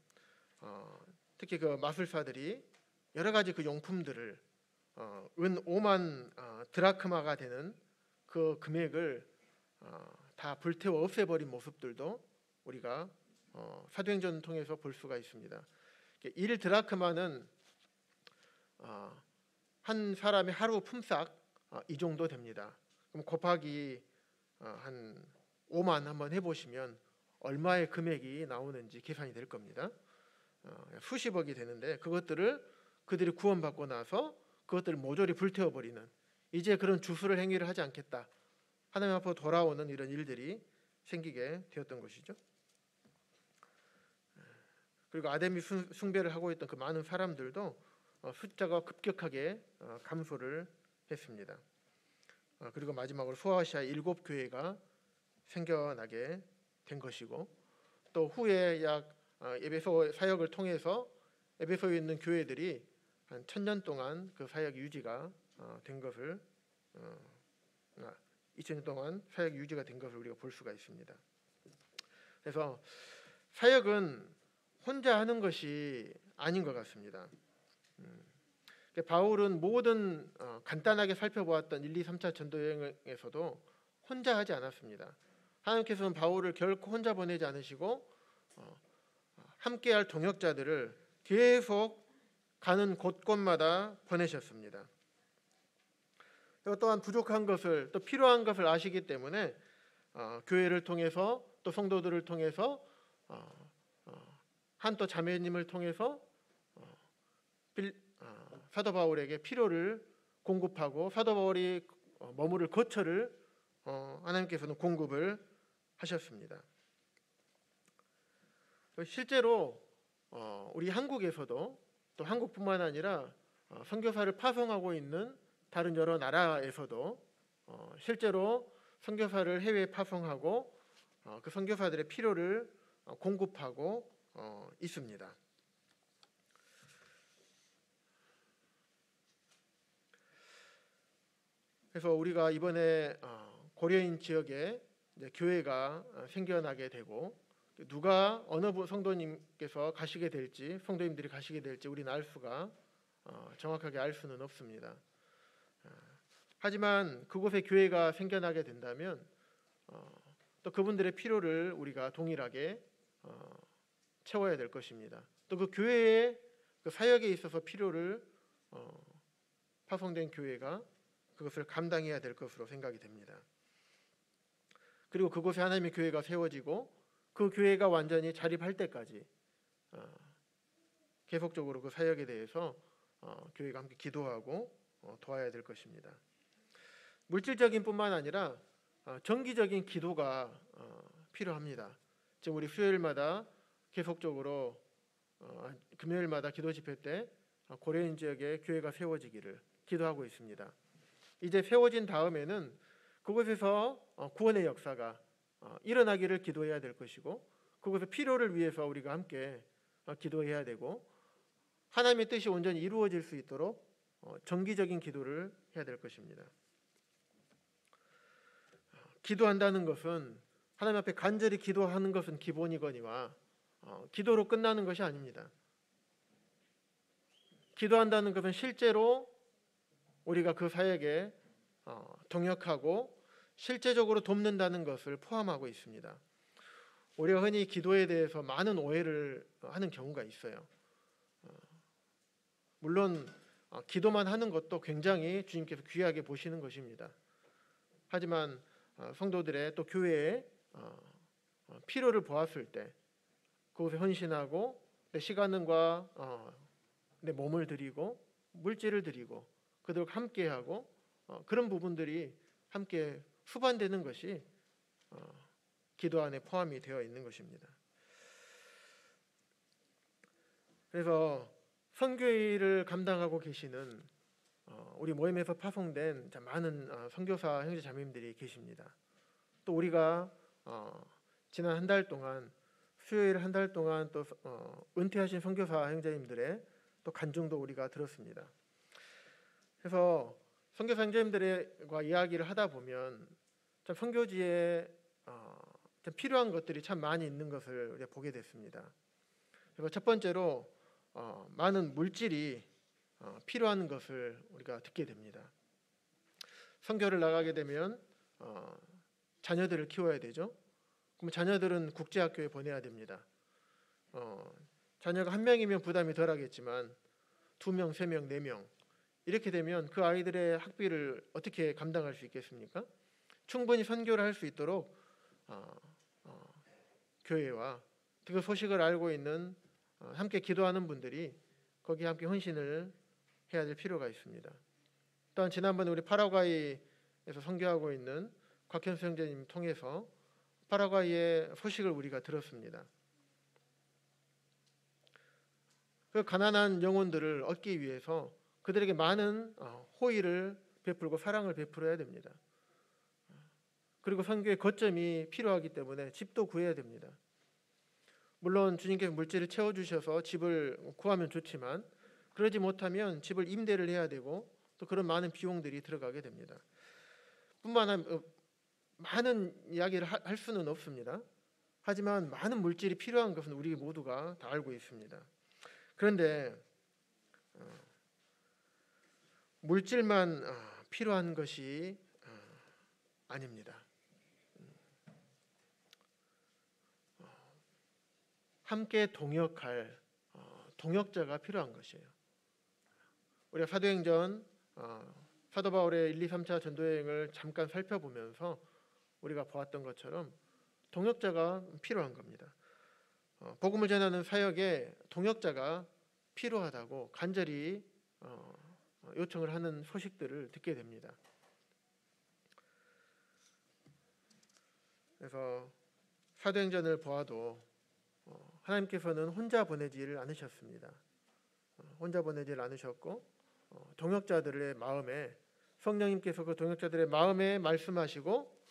[SPEAKER 1] 특히 그 마술사들이 여러 가지 그 용품들을 은 5만 드라크마가 되는 그 금액을 다 불태워 없애버린 모습들도 우리가 사도행전을 통해서 볼 수가 있습니다. 1 드라크마는 한 사람의 하루 품삯 이 정도 됩니다. 그럼 곱하기 한 5만 한번 해보시면 얼마의 금액이 나오는지 계산이 될 겁니다. 수십억이 되는데 그것들을 그들이 구원받고 나서 그것들을 모조리 불태워버리는, 이제 그런 주술을 행위를 하지 않겠다, 하나님 앞으로 돌아오는 이런 일들이 생기게 되었던 것이죠. 그리고 아데미 숭배를 하고 있던 그 많은 사람들도 숫자가 급격하게 감소를 했습니다. 그리고 마지막으로 소아시아 7교회가 생겨나게 된 것이고, 또 후에 약 에베소 사역을 통해서 에베소에 있는 교회들이 한 1000년 동안 그 사역 유지가 된 것을 2000년 동안 사역 유지가 된 것을 우리가 볼 수가 있습니다. 그래서 사역은 혼자 하는 것이 아닌 것 같습니다. 바울은 모든 간단하게 살펴보았던 1, 2, 3차 전도 여행에서도 혼자 하지 않았습니다. 하나님께서는 바울을 결코 혼자 보내지 않으시고 함께할 동역자들을 계속 가는 곳곳마다 보내셨습니다. 그리고 또한 부족한 것을, 또 필요한 것을 아시기 때문에 교회를 통해서, 또 성도들을 통해서, 한 또 자매님을 통해서 사도 바울에게 필요를 공급하고 사도 바울이 머무를 거처를 하나님께서는 공급을 하셨습니다. 실제로 우리 한국에서도, 또 한국뿐만 아니라 선교사를 파송하고 있는 다른 여러 나라에서도 실제로 선교사를 해외에 파송하고 그 선교사들의 필요를 공급하고 있습니다. 그래서 우리가 이번에 고려인 지역에 교회가 생겨나게 되고, 누가 어느 성도님께서 가시게 될지, 성도님들이 가시게 될지 우리는 알 수가 정확하게 알 수는 없습니다. 하지만 그곳에 교회가 생겨나게 된다면 또 그분들의 필요를 우리가 동일하게 채워야 될 것입니다. 또 그 교회의 그 사역에 있어서 필요를 파송된 교회가 그것을 감당해야 될 것으로 생각이 됩니다. 그리고 그곳에 하나님의 교회가 세워지고 그 교회가 완전히 자립할 때까지 계속적으로 그 사역에 대해서 교회가 함께 기도하고 도와야 될 것입니다. 물질적인 뿐만 아니라 정기적인 기도가 필요합니다. 지금 우리 수요일마다 계속적으로 금요일마다 기도 집회 때 고려인 지역에 교회가 세워지기를 기도하고 있습니다. 이제 세워진 다음에는 그곳에서 구원의 역사가 일어나기를 기도해야 될 것이고, 그곳의 필요를 위해서 우리가 함께 기도해야 되고, 하나님의 뜻이 온전히 이루어질 수 있도록 정기적인 기도를 해야 될 것입니다. 기도한다는 것은, 하나님 앞에 간절히 기도하는 것은 기본이거니와 기도로 끝나는 것이 아닙니다. 기도한다는 것은 실제로 우리가 그 사역에 동역하고 실제적으로 돕는다는 것을 포함하고 있습니다. 우리가 흔히 기도에 대해서 많은 오해를 하는 경우가 있어요. 물론 기도만 하는 것도 굉장히 주님께서 귀하게 보시는 것입니다. 하지만 성도들의 또 교회의 필요를 보았을 때 그곳에 헌신하고 내 시간과 내 몸을 드리고 물질을 드리고 그들과 함께하고 그런 부분들이 함께 수반되는 것이 기도 안에 포함이 되어 있는 것입니다. 그래서 선교일을 감당하고 계시는 우리 모임에서 파송된 많은 선교사 형제 자매님들이 계십니다. 또 우리가 지난 한 달 동안 수요일 한 달 동안 또 은퇴하신 선교사 형제님들의 또 간증도 우리가 들었습니다. 그래서 선교사 형제님들과 이야기를 하다 보면 참 선교지에 참 필요한 것들이 참 많이 있는 것을 우리가 보게 됐습니다. 그래서 첫 번째로 많은 물질이 필요한 것을 우리가 듣게 됩니다. 선교를 나가게 되면 자녀들을 키워야 되죠. 그럼 자녀들은 국제학교에 보내야 됩니다. 자녀가 한 명이면 부담이 덜하겠지만 2명, 3명, 4명 이렇게 되면 그 아이들의 학비를 어떻게 감당할 수 있겠습니까? 충분히 선교를 할 수 있도록 교회와 그 소식을 알고 있는 함께 기도하는 분들이 거기에 함께 헌신을 해야 될 필요가 있습니다. 또한 지난번에 우리 파라과이에서 선교하고 있는 곽현수 형제님 통해서 파라과이의 소식을 우리가 들었습니다. 그 가난한 영혼들을 얻기 위해서 그들에게 많은 호의를 베풀고 사랑을 베풀어야 됩니다. 그리고 선교의 거점이 필요하기 때문에 집도 구해야 됩니다. 물론 주님께서 물질을 채워주셔서 집을 구하면 좋지만 그러지 못하면 집을 임대를 해야 되고 또 그런 많은 비용들이 들어가게 됩니다. 뿐만 아니라 많은 이야기를 할 수는 없습니다. 하지만 많은 물질이 필요한 것은 우리 모두가 다 알고 있습니다. 그런데 물질만 필요한 것이 아닙니다. 함께 동역할 동역자가 필요한 것이에요. 우리가 사도행전 사도 바울의 1, 2, 3차 전도여행을 잠깐 살펴보면서 우리가 보았던 것처럼 동역자가 필요한 겁니다. 복음을 전하는 사역에 동역자가 필요하다고 간절히 요청을 하는 소식들을 듣게 됩니다. 그래서 사도행전을 보아도 하나님께서는 혼자 보내지를 않으셨습니다. 혼자 보내지를 않으셨고 동역자들의 마음에 성령님께서 그 동역자들의 마음에 말씀하시고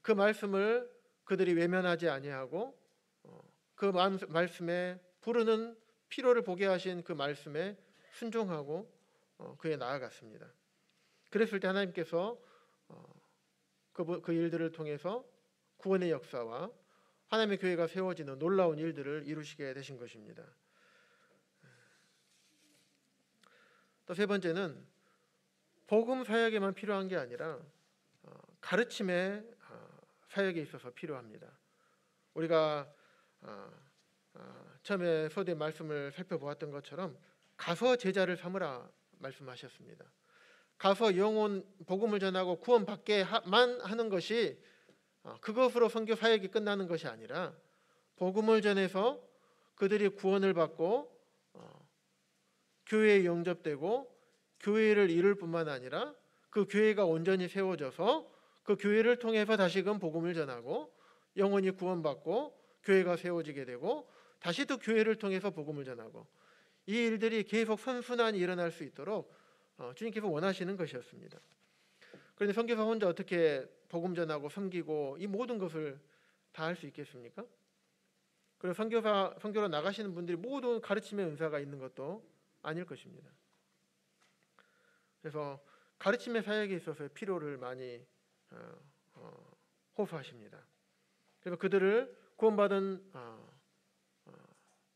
[SPEAKER 1] 그 말씀을 그들이 외면하지 아니하고 그 말씀에 부르는 필요를 보게 하신 그 말씀에 순종하고 그에 나아갔습니다. 그랬을 때 하나님께서 그 일들을 통해서 구원의 역사와 하나님의 교회가 세워지는 놀라운 일들을 이루시게 되신 것입니다. 또 세 번째는 복음 사역에만 필요한 게 아니라 가르침의 사역에 있어서 필요합니다. 우리가 처음에 서두에 말씀을 살펴보았던 것처럼 가서 제자를 삼으라 말씀하셨습니다. 가서 영혼 복음을 전하고 구원받게만 하는 것이 그것으로 선교 사역이 끝나는 것이 아니라 복음을 전해서 그들이 구원을 받고 교회에 영접되고 교회를 이룰 뿐만 아니라 그 교회가 온전히 세워져서 그 교회를 통해서 다시금 복음을 전하고 영혼이 구원받고 교회가 세워지게 되고 다시 또 교회를 통해서 복음을 전하고 이 일들이 계속 선순환이 일어날 수 있도록 주님께서 원하시는 것이었습니다. 그런데 선교사 혼자 어떻게 복음 전하고 섬기고 이 모든 것을 다 할 수 있겠습니까? 그리고 선교로 나가시는 분들이 모두 가르침의 은사가 있는 것도 아닐 것입니다. 그래서 가르침의 사역에 있어서 필요를 많이 호소하십니다. 그래서 그들을 구원받은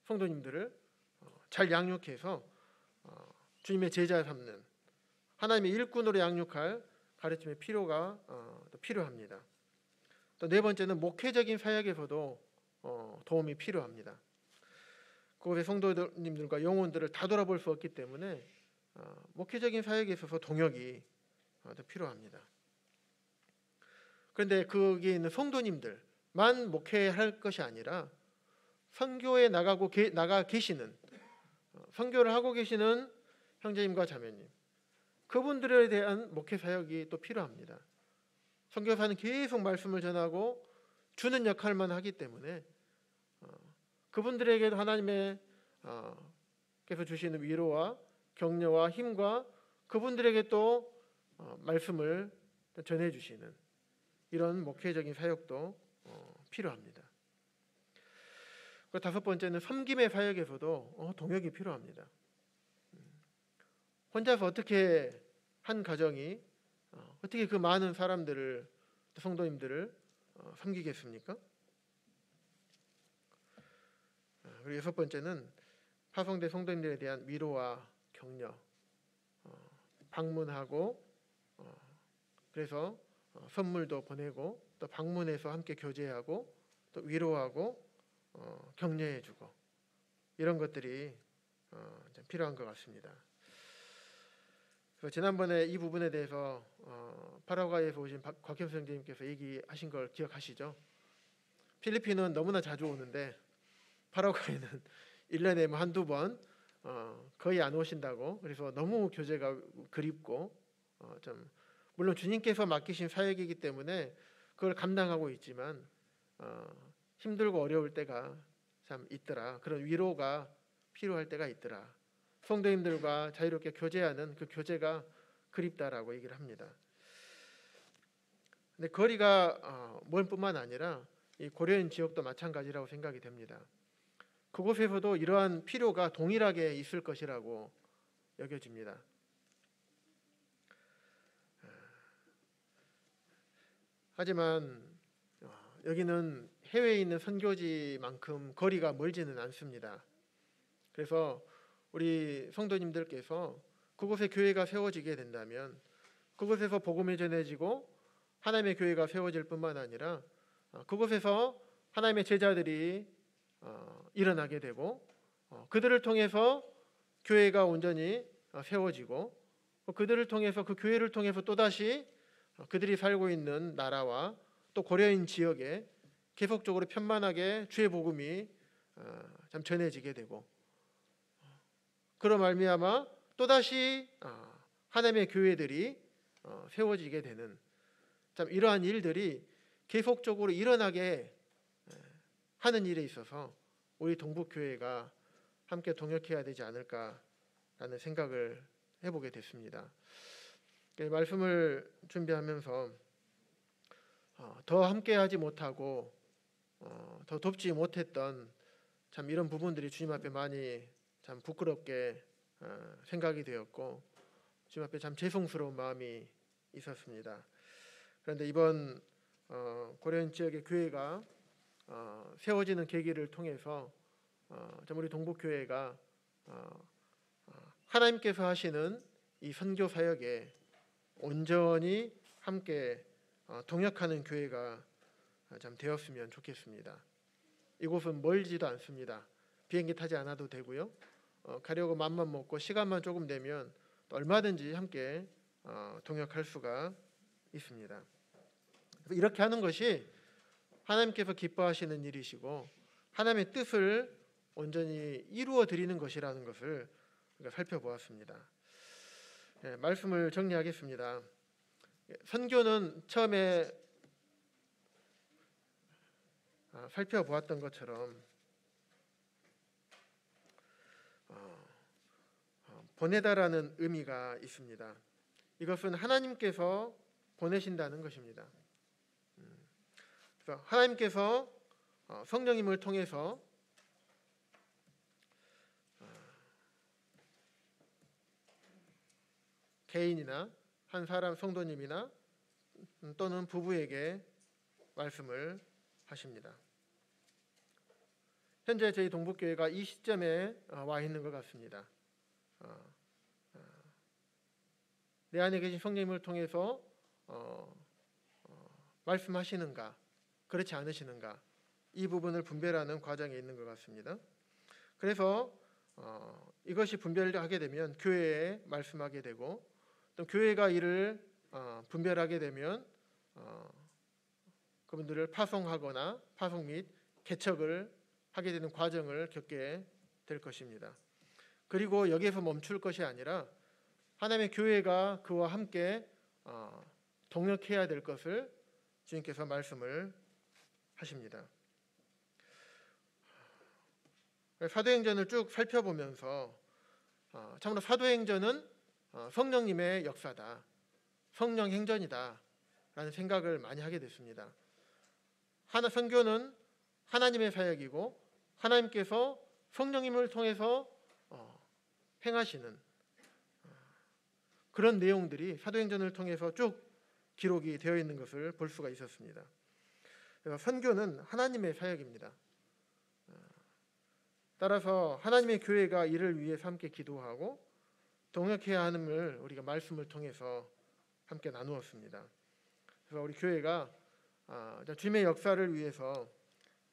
[SPEAKER 1] 성도님들을 잘 양육해서 주님의 제자 삼는 하나님의 일꾼으로 양육할 가르침의 필요가 또 필요합니다. 또 네 번째는 목회적인 사역에서도 도움이 필요합니다. 그곳의 성도님들과 영혼들을 다 돌아볼 수 없기 때문에 목회적인 사역에 있어서 동역이 더 필요합니다. 그런데 거기에 있는 성도님들만 목회할 것이 아니라 선교에 나가 계시는 선교를 하고 계시는 형제님과 자매님, 그분들에 대한 목회 사역이 또 필요합니다. 선교사는 계속 말씀을 전하고 주는 역할만 하기 때문에 그분들에게도 하나님의 께서 주시는 위로와 격려와 힘과 그분들에게 또 말씀을 전해 주시는 이런 목회적인 사역도 필요합니다. 다섯 번째는 섬김의 사역에서도 동역이 필요합니다. 혼자서 어떻게 한 가정이 어떻게 그 많은 사람들을 성도님들을 섬기겠습니까? 그리고 여섯 번째는 파송된 성도님들에 대한 위로와 격려, 방문하고 그래서 선물도 보내고 또 방문해서 함께 교제하고 또 위로하고 격려해주고 이런 것들이 좀 필요한 것 같습니다. 그래서 지난번에 이 부분에 대해서 파라과이에서 오신 곽현수 형제님께서 얘기하신 걸 기억하시죠? 필리핀은 너무나 자주 오는데 파라과이는 1년에 뭐 한두 번 거의 안 오신다고. 그래서 너무 교제가 그립고 좀 물론 주님께서 맡기신 사역이기 때문에 그걸 감당하고 있지만 힘들고 어려울 때가 참 있더라. 그런 위로가 필요할 때가 있더라. 성도님들과 자유롭게 교제하는 그 교제가 그립다라고 얘기를 합니다. 근데 거리가 멀 뿐만 아니라 이 고려인 지역도 마찬가지라고 생각이 됩니다. 그곳에서도 이러한 필요가 동일하게 있을 것이라고 여겨집니다. 하지만 여기는 해외에 있는 선교지만큼 거리가 멀지는 않습니다. 그래서 우리 성도님들께서 그곳에 교회가 세워지게 된다면 그곳에서 복음이 전해지고 하나님의 교회가 세워질 뿐만 아니라 그곳에서 하나님의 제자들이 일어나게 되고 그들을 통해서 교회가 온전히 세워지고 그들을 통해서 그 교회를 통해서 또다시 그들이 살고 있는 나라와 또 고려인 지역에 계속적으로 편만하게 주의 복음이 참 전해지게 되고 그로 말미암아 또다시 하나님의 교회들이 세워지게 되는 참 이러한 일들이 계속적으로 일어나게 하는 일에 있어서 우리 동북교회가 함께 동역해야 되지 않을까라는 생각을 해보게 됐습니다. 말씀을 준비하면서 더 함께하지 못하고 더 돕지 못했던 참 이런 부분들이 주님 앞에 많이 참 부끄럽게 생각이 되었고 주님 앞에 참 죄송스러운 마음이 있었습니다. 그런데 이번 고려인 지역의 교회가 세워지는 계기를 통해서 참 우리 동북교회가 하나님께서 하시는 이 선교 사역에 온전히 함께 동역하는 교회가 참 되었으면 좋겠습니다. 이곳은 멀지도 않습니다. 비행기 타지 않아도 되고요. 가려고 맘만 먹고 시간만 조금 되면 얼마든지 함께 동역할 수가 있습니다. 이렇게 하는 것이 하나님께서 기뻐하시는 일이시고 하나님의 뜻을 온전히 이루어 드리는 것이라는 것을 우리가 살펴보았습니다. 말씀을 정리하겠습니다. 선교는 처음에 살펴보았던 것처럼 보내다라는 의미가 있습니다. 이것은 하나님께서 보내신다는 것입니다. 그래서 하나님께서 성령님을 통해서 개인이나 한 사람 성도님이나 또는 부부에게 말씀을 하십니다. 현재 저희 동북교회가 이 시점에 와 있는 것 같습니다. 내 안에 계신 성령님을 통해서 말씀하시는가, 그렇지 않으시는가, 이 부분을 분별하는 과정에 있는 것 같습니다. 그래서 이것이 분별하게 되면 교회에 말씀하게 되고, 또 교회가 이를 분별하게 되면 그분들을 파송하거나 파송 및 개척을 하게 되는 과정을 겪게 될 것입니다. 그리고 여기에서 멈출 것이 아니라 하나님의 교회가 그와 함께 동역해야 될 것을 주님께서 말씀을 하십니다. 사도행전을 쭉 살펴보면서 참으로 사도행전은 성령님의 역사다, 성령 행전이다 라는 생각을 많이 하게 됐습니다. 선교는 하나님의 사역이고 하나님께서 성령님을 통해서 행하시는 그런 내용들이 사도행전을 통해서 쭉 기록이 되어 있는 것을 볼 수가 있었습니다. 그래서 선교는 하나님의 사역입니다. 따라서 하나님의 교회가 이를 위해서 함께 기도하고 동역해야 함을 우리가 말씀을 통해서 함께 나누었습니다. 그래서 우리 교회가 주님의 역사를 위해서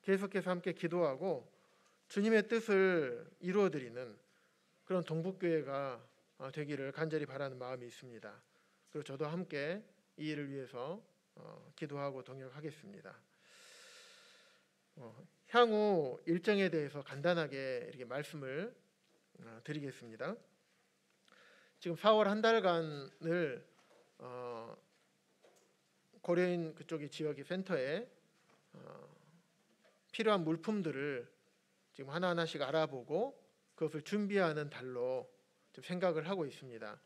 [SPEAKER 1] 계속해서 함께 기도하고 주님의 뜻을 이루어드리는 그런 동북교회가 되기를 간절히 바라는 마음이 있습니다. 그리고 저도 함께 이 일을 위해서 기도하고 동역하겠습니다. 향후 일정에 대해서 간단하게 이렇게 말씀을 드리겠습니다. 지금 4월 한 달간을 고려인 그쪽의 지역의 센터에 필요한 물품들을 지금 하나하나씩 알아보고 그것을 준비하는 달로 좀 생각을 하고 있습니다.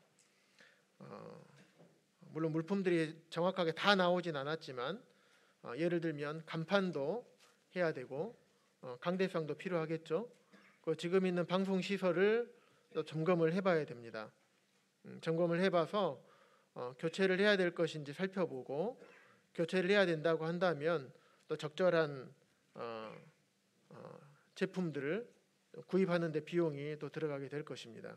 [SPEAKER 1] 물론 물품들이 정확하게 다 나오진 않았지만 예를 들면 간판도 해야 되고 강대상도 필요하겠죠. 지금 있는 방송 시설을 점검을 해봐야 됩니다. 점검을 해봐서 교체를 해야 될 것인지 살펴보고, 교체를 해야 된다고 한다면 또 적절한 제품들을 구입하는 데 비용이 또 들어가게 될 것입니다.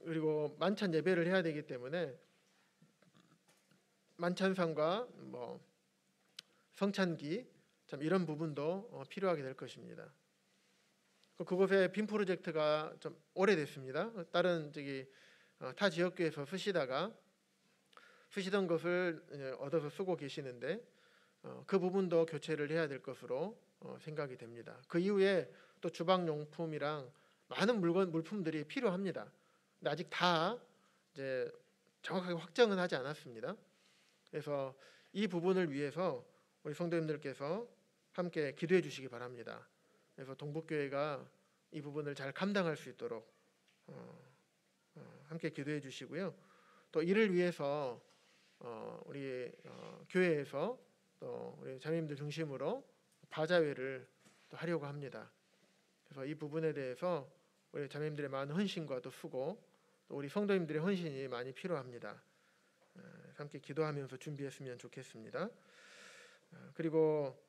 [SPEAKER 1] 그리고 만찬 예배를 해야 되기 때문에 만찬상과 성찬기 참 이런 부분도 필요하게 될 것입니다. 그곳에 빔 프로젝트가 좀 오래됐습니다. 다른 타 지역교회에서 쓰시던 것을 얻어서 쓰고 계시는데 그 부분도 교체를 해야 될 것으로 생각이 됩니다. 그 이후에 또 주방용품이랑 많은 물품들이 필요합니다. 근데 아직 다 정확하게 확정은 하지 않았습니다. 그래서 이 부분을 위해서 우리 성도님들께서 함께 기도해 주시기 바랍니다. 그래서 동북교회가 이 부분을 잘 감당할 수 있도록 함께 기도해 주시고요. 또 이를 위해서 우리 교회에서 또 우리 자매님들 중심으로 바자회를 또 하려고 합니다. 그래서 이 부분에 대해서 우리 자매님들의 많은 헌신과 또 수고, 또 우리 성도님들의 헌신이 많이 필요합니다. 함께 기도하면서 준비했으면 좋겠습니다. 그리고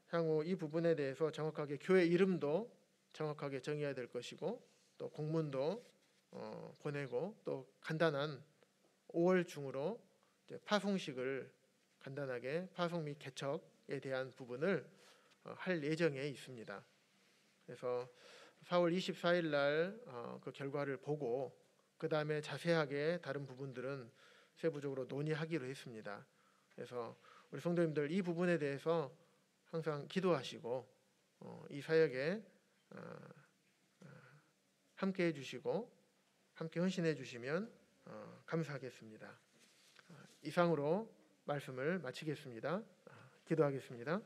[SPEAKER 1] 향후 이 부분에 대해서 정확하게 교회 이름도 정확하게 정해야 될 것이고, 또 공문도 보내고, 또 간단한 5월 중으로 파송식을 간단하게 파송 및 개척에 대한 부분을 할 예정에 있습니다. 그래서 4월 24일 날 그 결과를 보고 그 다음에 자세하게 다른 부분들은 세부적으로 논의하기로 했습니다. 그래서 우리 성도님들 이 부분에 대해서 항상 기도하시고 이 사역에 함께 해주시고 함께 헌신해 주시면 감사하겠습니다. 이상으로 말씀을 마치겠습니다. 기도하겠습니다.